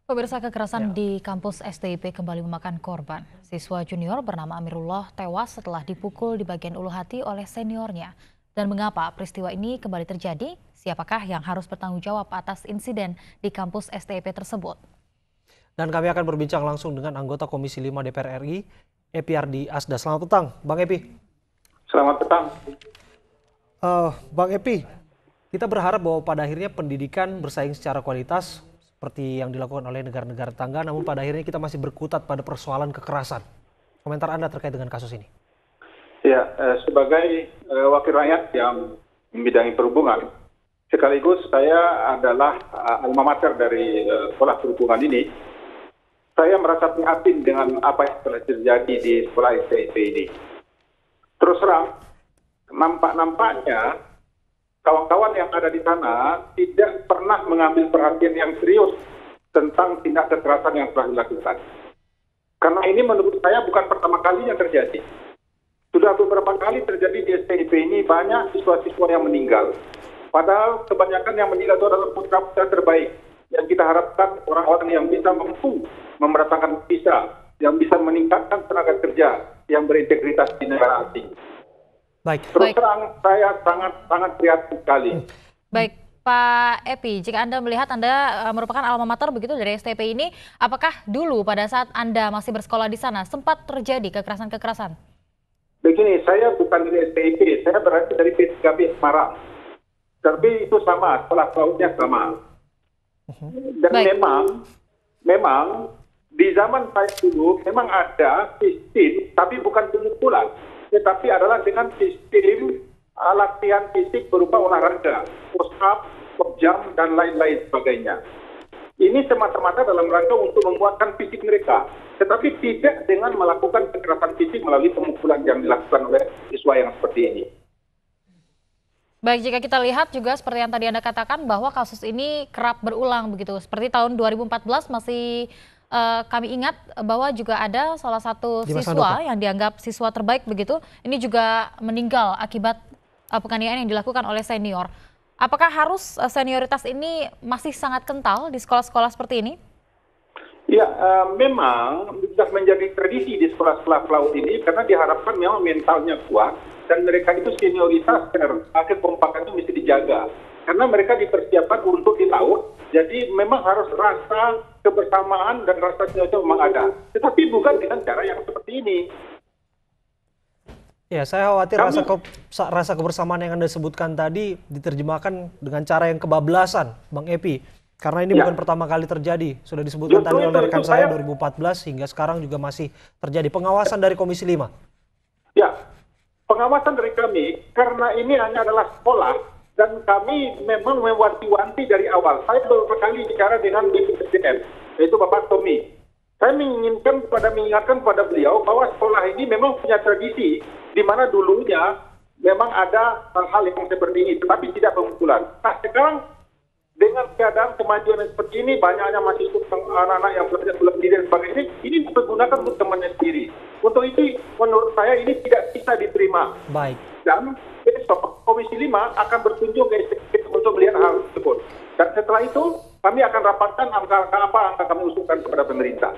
Pemirsa, kekerasan Ya. di kampus STIP kembali memakan korban. Siswa junior bernama Amirullah tewas setelah dipukul di bagian ulu hati oleh seniornya. Dan mengapa peristiwa ini kembali terjadi? Siapakah yang harus bertanggung jawab atas insiden di kampus STIP tersebut? Dan kami akan berbincang langsung dengan anggota Komisi 5 DPR RI, Epi Ardi Asda. Selamat petang, Bang Epi. Selamat petang. Bang Epi, kita berharap bahwa pada akhirnya pendidikan bersaing secara kualitas seperti yang dilakukan oleh negara-negara tetangga, namun pada akhirnya kita masih berkutat pada persoalan kekerasan. Komentar Anda terkait dengan kasus ini? Ya, sebagai wakil rakyat yang membidangi perhubungan, sekaligus saya adalah alma mater dari sekolah perhubungan ini. Saya merasa prihatin dengan apa yang telah terjadi di sekolah STIP ini. Terus terang, nampaknya kawan-kawan yang ada di sana tidak pernah mengambil perhatian yang serius tentang tindak kekerasan yang telah dilakukan. Karena ini menurut saya bukan pertama kalinya terjadi. Sudah beberapa kali terjadi di STIP ini banyak siswa-siswa yang meninggal. Padahal kebanyakan yang meninggal itu adalah putra-putra terbaik. Yang kita harapkan orang-orang yang bisa mampu memeratakan visa, yang bisa meningkatkan tenaga kerja, yang berintegritas di negara asing. Baik. Terus terang saya sangat prihatin sekali. Baik, Pak Epi, jika Anda melihat Anda merupakan alma mater begitu dari STIP ini, apakah dulu pada saat Anda masih bersekolah di sana sempat terjadi kekerasan-kekerasan? Begini, saya bukan dari STIP, saya berasal dari P3B Semarang. Tapi itu sama, sekolah PAUD-nya sama. Dan Baik. memang di zaman saya dulu memang ada sistem, tapi bukan pemukulan, tetapi adalah dengan sistem latihan fisik berupa olahraga, push up, squat jump, dan lain-lain sebagainya. Ini semata-mata dalam rangka untuk menguatkan fisik mereka, tetapi tidak dengan melakukan kekerasan fisik melalui pemukulan yang dilakukan oleh siswa yang seperti ini. Baik, jika kita lihat juga seperti yang tadi Anda katakan bahwa kasus ini kerap berulang begitu. Seperti tahun 2014 masih kami ingat bahwa juga ada salah satu Dimas siswa Handoko. yang dianggap siswa terbaik begitu. Ini juga meninggal akibat penganiayaan yang dilakukan oleh senior. Apakah harus senioritas ini masih sangat kental di sekolah-sekolah seperti ini? Ya, memang sudah menjadi tradisi di sekolah-sekolah PAUD ini karena diharapkan memang mentalnya kuat dan mereka itu senioritas kekompakan itu mesti dijaga karena mereka dipersiapkan untuk di laut, jadi memang harus rasa kebersamaan dan rasa senioritas memang ada, tetapi bukan dengan cara yang seperti ini. Ya, saya khawatir rasa kebersamaan yang Anda sebutkan tadi diterjemahkan dengan cara yang kebablasan, Bang Epi. Karena ini bukan pertama kali terjadi. Sudah disebutkan tadi oleh rekan saya 2014 hingga sekarang juga masih terjadi. Pengawasan dari Komisi 5. Ya, pengawasan dari kami, karena ini hanya adalah sekolah, dan kami memang mewanti-wanti dari awal. Saya beberapa kali bicara dengan BPSDM, yaitu Bapak Tommy. Saya mengingatkan kepada beliau bahwa sekolah ini memang punya tradisi, di mana dulunya memang ada hal-hal yang seperti ini, tetapi tidak pemukulan. Nah, sekarang dengan keadaan kemajuan yang seperti ini, banyaknya mahasiswa anak-anak yang belajar bela diri dan sebagainya, ini dipergunakan untuk temannya sendiri. Untuk itu, menurut saya ini tidak bisa diterima. Baik. Dan besok Komisi 5 akan berkunjung ke STIP untuk melihat hal tersebut. Dan setelah itu, kami akan rapatkan angka-angka apa yang kami usulkan kepada pemerintah.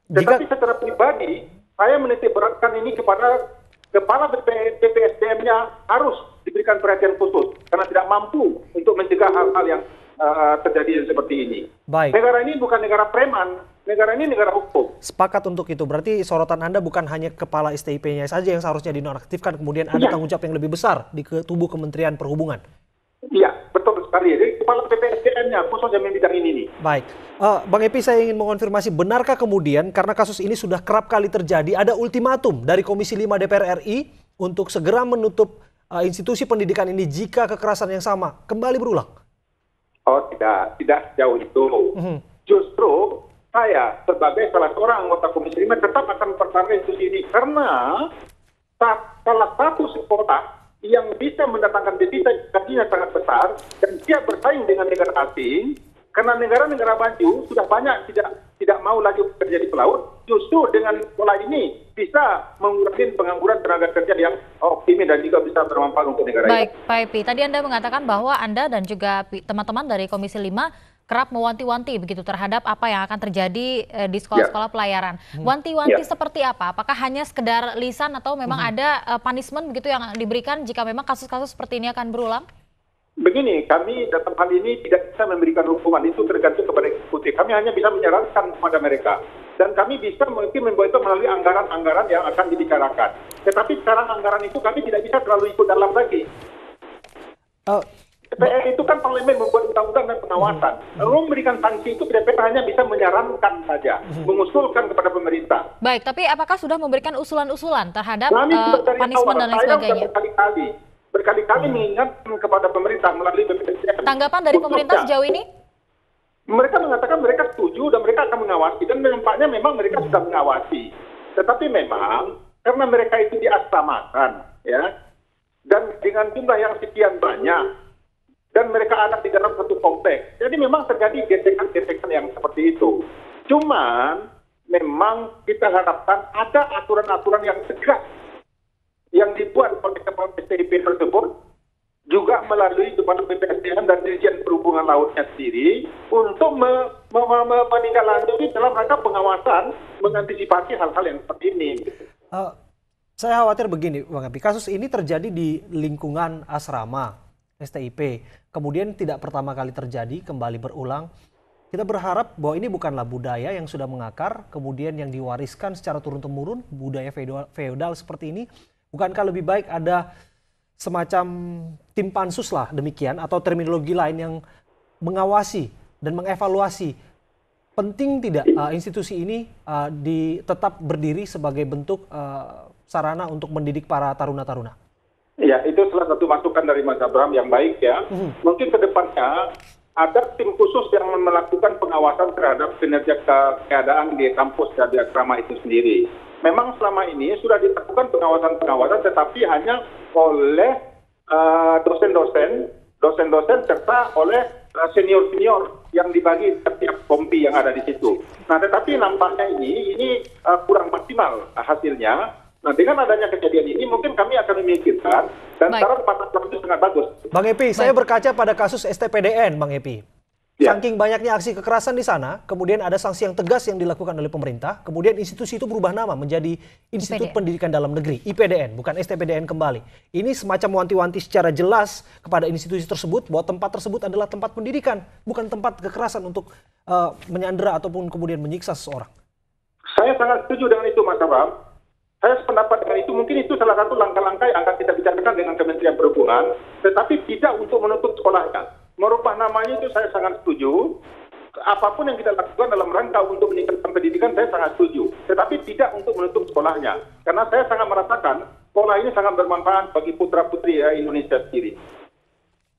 Tetapi secara pribadi, saya menitik beratkan ini kepada Kepala BPSDM-nya harus diberikan perhatian khusus karena tidak mampu untuk mencegah hal-hal yang terjadi seperti ini. Baik. Negara ini bukan negara preman, negara ini negara hukum. Sepakat untuk itu. Berarti sorotan Anda bukan hanya kepala STIP-nya saja yang seharusnya dinonaktifkan, kemudian ada tanggung jawab yang lebih besar di tubuh Kementerian Perhubungan. Iya, betul sekali. Jadi kepala BPSDM-nya khususnya bidang ini nih. Baik. Bang Epi, saya ingin mengonfirmasi, benarkah kemudian karena kasus ini sudah kerap kali terjadi, ada ultimatum dari Komisi 5 DPR RI untuk segera menutup institusi pendidikan ini jika kekerasan yang sama kembali berulang? Oh, tidak sejauh itu. Justru saya sebagai salah seorang anggota Komisi 5 tetap akan mempertahankan institusi ini karena salah satu sekolah yang bisa mendatangkan devisa gajinya sangat besar dan siap bersaing dengan negara asing, karena negara-negara maju sudah banyak tidak mau lagi bekerja di pelaut. Justru dengan pola ini bisa mengurangi pengangguran tenaga kerja yang optimis dan juga bisa bermanfaat untuk negara ini. Baik, Pak Epi, tadi Anda mengatakan bahwa Anda dan juga teman-teman dari Komisi 5 kerap mewanti-wanti begitu terhadap apa yang akan terjadi di sekolah-sekolah pelayaran. Wanti-wanti seperti apa? Apakah hanya sekedar lisan atau memang ada punishment begitu yang diberikan jika memang kasus-kasus seperti ini akan berulang? Begini, kami dalam hal ini tidak bisa memberikan hukuman, itu tergantung kepada eksekutif. Kami hanya bisa menyarankan kepada mereka. Dan kami bisa mungkin membuat itu melalui anggaran-anggaran yang akan dibicarakan. Tetapi sekarang anggaran itu kami tidak bisa terlalu ikut dalam lagi. DPR itu kan parlemen membuat undang-undang dan pengawasan. Lalu memberikan sanksi itu DPR hanya bisa menyarankan saja, mengusulkan kepada pemerintah. Baik, tapi apakah sudah memberikan usulan-usulan terhadap Kami punishment dan lain sebagainya? Berkali-kali mengingatkan kepada pemerintah melalui BPSDM. Tanggapan dari pemerintah sejauh ini? Mereka mengatakan mereka setuju dan mereka akan mengawasi, dan nampaknya memang mereka sudah mengawasi. Tetapi memang karena mereka itu diasramakan, ya, dan dengan jumlah yang sekian banyak, dan mereka ada di dalam satu kompleks, jadi memang terjadi gesekan-gesekan yang seperti itu. Cuman memang kita harapkan ada aturan-aturan yang tegas yang dibuat oleh kepala STIP tersebut, juga melalui kepada BPSDM dan Dirjen Perhubungan Lautnya sendiri untuk menindaklanjuti dalam rangka pengawasan, mengantisipasi hal-hal yang seperti ini. Saya khawatir begini, Bang Epi, kasus ini terjadi di lingkungan asrama STIP, kemudian tidak pertama kali terjadi, kembali berulang. Kita berharap bahwa ini bukanlah budaya yang sudah mengakar, kemudian yang diwariskan secara turun-temurun, budaya feodal seperti ini. Bukankah lebih baik ada semacam tim pansus lah demikian, atau terminologi lain yang mengawasi dan mengevaluasi? Penting tidak institusi ini tetap berdiri sebagai bentuk sarana untuk mendidik para taruna-taruna? Ya, itu salah satu masukan dari Mas Abraham yang baik ya. Mungkin ke depannya ada tim khusus yang melakukan pengawasan terhadap kinerja keadaan di kampus dan di asrama itu sendiri. Memang selama ini sudah dilakukan pengawasan-pengawasan, tetapi hanya oleh dosen-dosen serta oleh senior-senior yang dibagi setiap kompi yang ada di situ. Nah, tetapi nampaknya ini kurang maksimal hasilnya. Nah, dengan adanya kejadian ini mungkin kami akan memikirkan, dan saran Pak Abraham itu sangat bagus. Bang Epi, saya berkaca pada kasus STPDN, Bang Epi. Saking banyaknya aksi kekerasan di sana, kemudian ada sanksi yang tegas yang dilakukan oleh pemerintah, kemudian institusi itu berubah nama menjadi Institut Pendidikan Dalam Negeri, IPDN, bukan STPDN kembali. Ini semacam wanti-wanti secara jelas kepada institusi tersebut bahwa tempat tersebut adalah tempat pendidikan, bukan tempat kekerasan untuk menyandera ataupun kemudian menyiksa seseorang. Saya sangat setuju dengan itu, Mas Abraham. Saya sependapat dengan itu. Mungkin itu salah satu langkah-langkah yang akan kita bicarakan dengan Kementerian Perhubungan, tetapi tidak untuk menutup sekolahnya. Merubah namanya itu saya sangat setuju. Apapun yang kita lakukan dalam rangka untuk meningkatkan pendidikan, saya sangat setuju. Tetapi tidak untuk menutup sekolahnya. Karena saya sangat merasakan sekolah ini sangat bermanfaat bagi putra-putri Indonesia sendiri.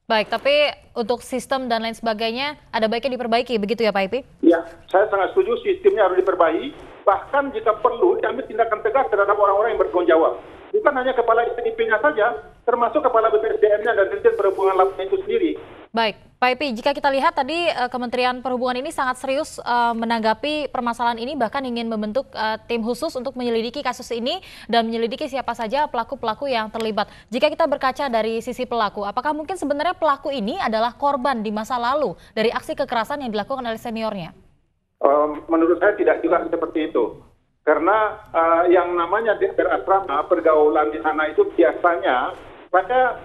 Baik, tapi untuk sistem dan lain sebagainya ada baiknya diperbaiki, begitu ya Pak Epi? Ya, saya sangat setuju sistemnya harus diperbaiki. Bahkan jika perlu diambil tindakan tegas terhadap orang-orang yang bertanggung jawab. Bukan hanya kepala STIP-nya saja, termasuk kepala BPSDM-nya dan Dirjen Perhubungan Lautnya itu sendiri. Baik, Pak Epi, jika kita lihat tadi Kementerian Perhubungan ini sangat serius menanggapi permasalahan ini, bahkan ingin membentuk tim khusus untuk menyelidiki kasus ini dan menyelidiki siapa saja pelaku-pelaku yang terlibat. Jika kita berkaca dari sisi pelaku, apakah mungkin sebenarnya pelaku ini adalah korban di masa lalu dari aksi kekerasan yang dilakukan oleh seniornya? Menurut saya tidak juga seperti itu. Karena yang namanya di asrama, pergaulan di sana itu biasanya, saya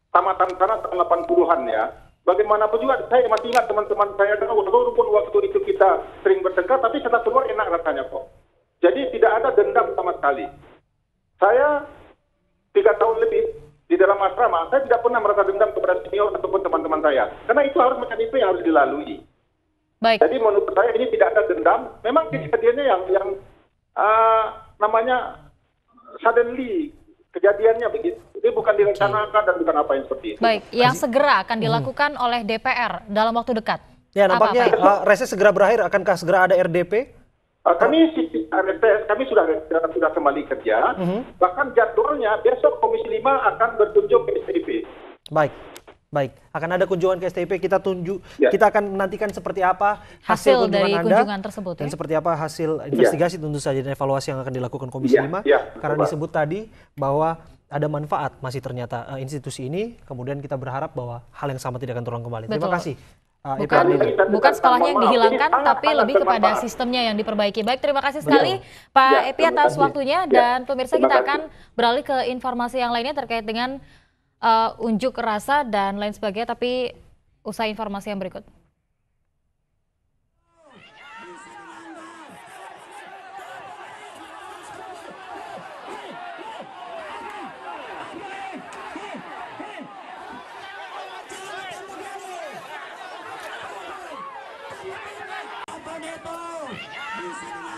tamatan sana tahun 80-an ya. Bagaimanapun juga saya masih ingat teman-teman saya, walaupun waktu itu kita sering bertengkar, tapi setelah keluar enak rasanya kok. Jadi tidak ada dendam sama sekali. Saya 3 tahun lebih di dalam asrama, saya tidak pernah merasa dendam kepada senior ataupun teman-teman saya. Karena itu harus mekanisme yang harus dilalui. Baik. Jadi menurut saya ini tidak ada dendam. Memang kejadiannya yang namanya suddenly, kejadiannya begitu. Ini bukan direncanakan dan bukan apa yang seperti itu. Baik, yang segera akan dilakukan oleh DPR dalam waktu dekat. Ya, nampaknya reses segera berakhir. Akankah segera ada RDP? Kami sudah kembali kerja. Bahkan jadwalnya besok Komisi 5 akan berkunjung ke STIP. Baik. Akan ada kunjungan ke STIP. Kita akan menantikan seperti apa hasil dari Anda kunjungan tersebut, dan seperti apa hasil investigasi tentu saja dan evaluasi yang akan dilakukan Komisi 5. Karena disebut tadi bahwa ada manfaat masih ternyata institusi ini. Kemudian kita berharap bahwa hal yang sama tidak akan terulang kembali. Terima kasih EPI Bukan, ini. bukan sekolahnya yang Mohon maaf, dihilangkan, ini sangat- tapi sangat lebih kepada bermanfaat. sistemnya yang diperbaiki. Baik, terima kasih Betul. sekali Pak Ya, Epi terima atas kasih. waktunya. Ya, Dan pemirsa, terima kita kasih. akan beralih ke informasi yang lainnya terkait dengan unjuk rasa dan lain sebagainya, tapi usai informasi yang berikut. Apa itu? Di sini